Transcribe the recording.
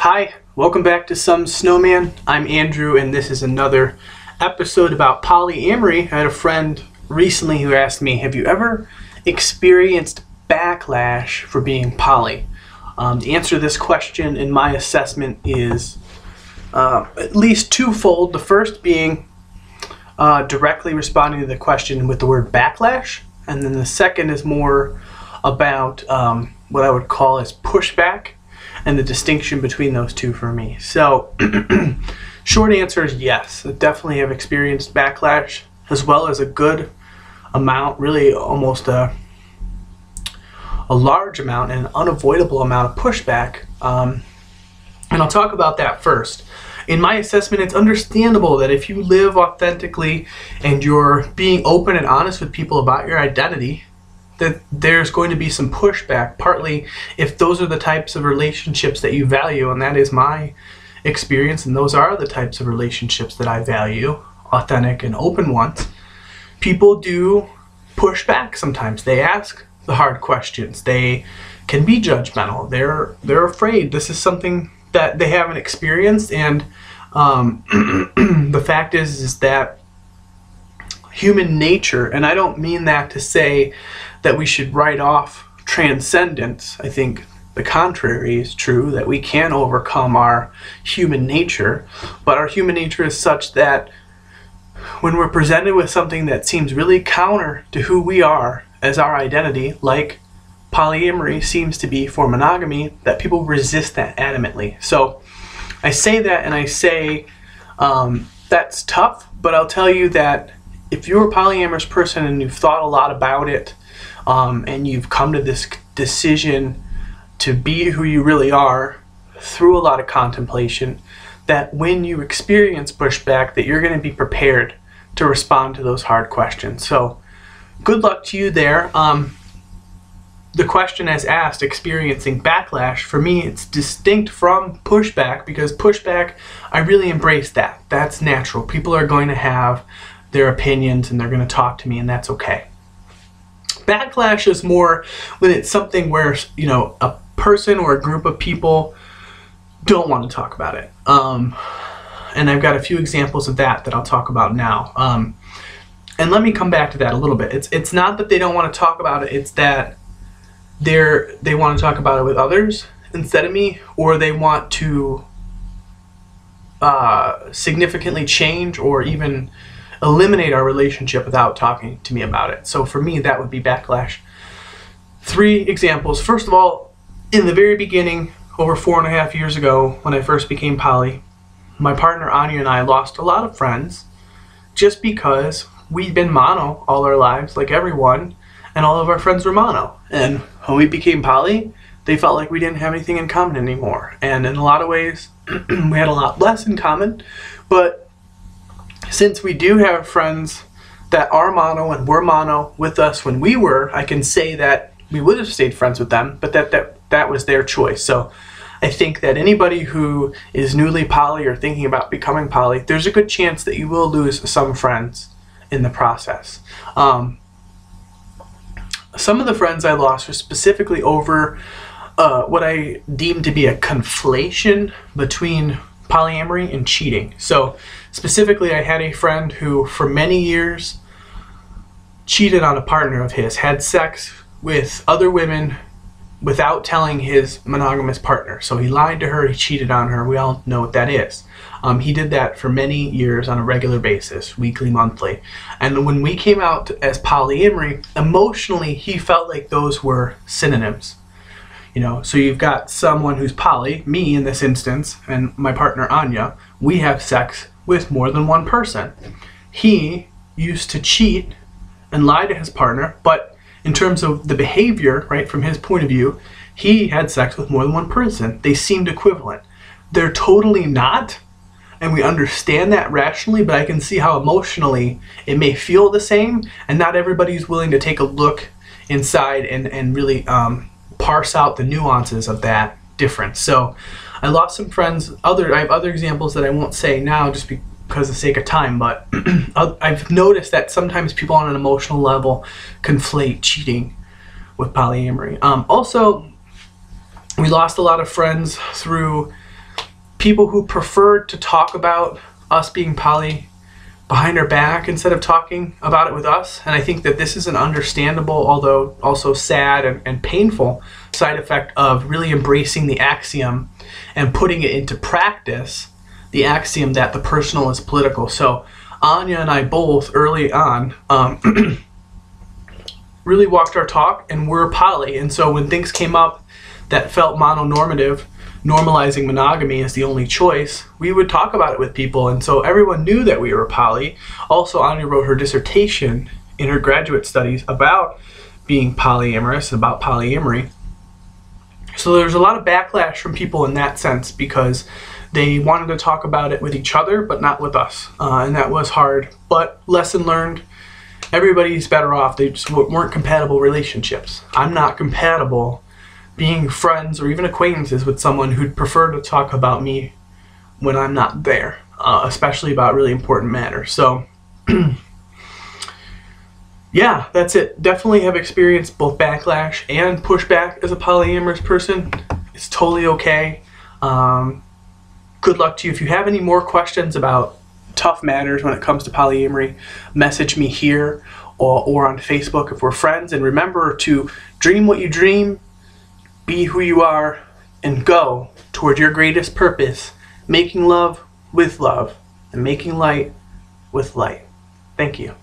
Hi, welcome back to Some Snowman. I'm Andrew and this is another episode about polyamory. I had a friend recently who asked me, have you ever experienced backlash for being poly? The answer to this question in my assessment is at least twofold. The first being directly responding to the question with the word backlash, and then the second is more about what I would call as pushback and the distinction between those two for me. So short answer is yes, I definitely have experienced backlash, as well as a good amount, really almost a large amount and an unavoidable amount of pushback. And I'll talk about that first. In my assessment, it's understandable that if you live authentically and you're being open and honest with people about your identity, that there's going to be some pushback, partly if those are the types of relationships that you value, and that is my experience, and those are the types of relationships that I value, authentic and open ones. People do push back sometimes. They ask the hard questions. They can be judgmental. They're afraid. This is something that they haven't experienced, and the fact is that human nature, and I don't mean that to say that we should write off transcendence. I think the contrary is true, that we can overcome our human nature, but our human nature is such that when we're presented with something that seems really counter to who we are as our identity, like polyamory seems to be for monogamy, that people resist that adamantly. So I say that, and I say that's tough, but I'll tell you that if you're a polyamorous person and you've thought a lot about it, and you've come to this decision to be who you really are through a lot of contemplation, that when you experience pushback, that you're going to be prepared to respond to those hard questions. So good luck to you there. The question as asked, experiencing backlash, for me it's distinct from pushback, because pushback, I really embrace that. That's natural. People are going to have their opinions and they're going to talk to me, and that's okay. Backlash is more when it's something where, you know, a person or a group of people don't want to talk about it. And I've got a few examples of that I'll talk about now. And let me come back to that a little bit. It's not that they don't want to talk about it, it's that they want to talk about it with others instead of me, or they want to significantly change or even eliminate our relationship without talking to me about it. So for me, that would be backlash. 3 examples. First of all, in the very beginning, over 4.5 years ago, when I first became poly, my partner Anya and I lost a lot of friends just because we'd been mono all our lives, like everyone, and all of our friends were mono. And when we became poly, they felt like we didn't have anything in common anymore. And in a lot of ways, we had a lot less in common, but since we do have friends that are mono and were mono with us when we were, I can say that we would have stayed friends with them, but that was their choice. So I think that anybody who is newly poly or thinking about becoming poly, there's a good chance that you will lose some friends in the process. Some of the friends I lost were specifically over what I deem to be a conflation between polyamory and cheating. So specifically, I had a friend who for many years cheated on a partner of his, had sex with other women without telling his monogamous partner. So he lied to her, he cheated on her. We all know what that is. He did that for many years on a regular basis, weekly, monthly. And when we came out as polyamory, emotionally he felt like those were synonyms. You know, so you've got someone who's poly, me in this instance, and my partner Anya, we have sex with more than one person. He used to cheat and lie to his partner, but in terms of the behavior, right, from his point of view, he had sex with more than one person. They seemed equivalent. They're totally not, and we understand that rationally, but I can see how emotionally it may feel the same, and not everybody's willing to take a look inside and really parse out the nuances of that difference. So I lost some friends. I have other examples that I won't say now just because of the sake of time, but I've noticed that sometimes people on an emotional level conflate cheating with polyamory. Also, we lost a lot of friends through people who preferred to talk about us being poly behind our back instead of talking about it with us. And I think that this is an understandable, although also sad and painful side effect of really embracing the axiom and putting it into practice, the axiom that the personal is political. So Anya and I both early on really walked our talk, and we're poly. And so when things came up that felt mononormative, normalizing monogamy as the only choice, we would talk about it with people. And so everyone knew that we were poly. Also, Anya wrote her dissertation in her graduate studies about being polyamorous, about polyamory. So there's a lot of backlash from people in that sense because they wanted to talk about it with each other, but not with us. And that was hard, but lesson learned. Everybody's better off. They just weren't compatible relationships. I'm not compatible being friends or even acquaintances with someone who'd prefer to talk about me when I'm not there, especially about really important matters. So yeah, that's it. Definitely have experienced both backlash and pushback as a polyamorous person. It's totally okay. Good luck to you. If you have any more questions about tough matters when it comes to polyamory, message me here or on Facebook if we're friends. And remember to dream what you dream, be who you are, and go toward your greatest purpose, making love with love and making light with light. Thank you.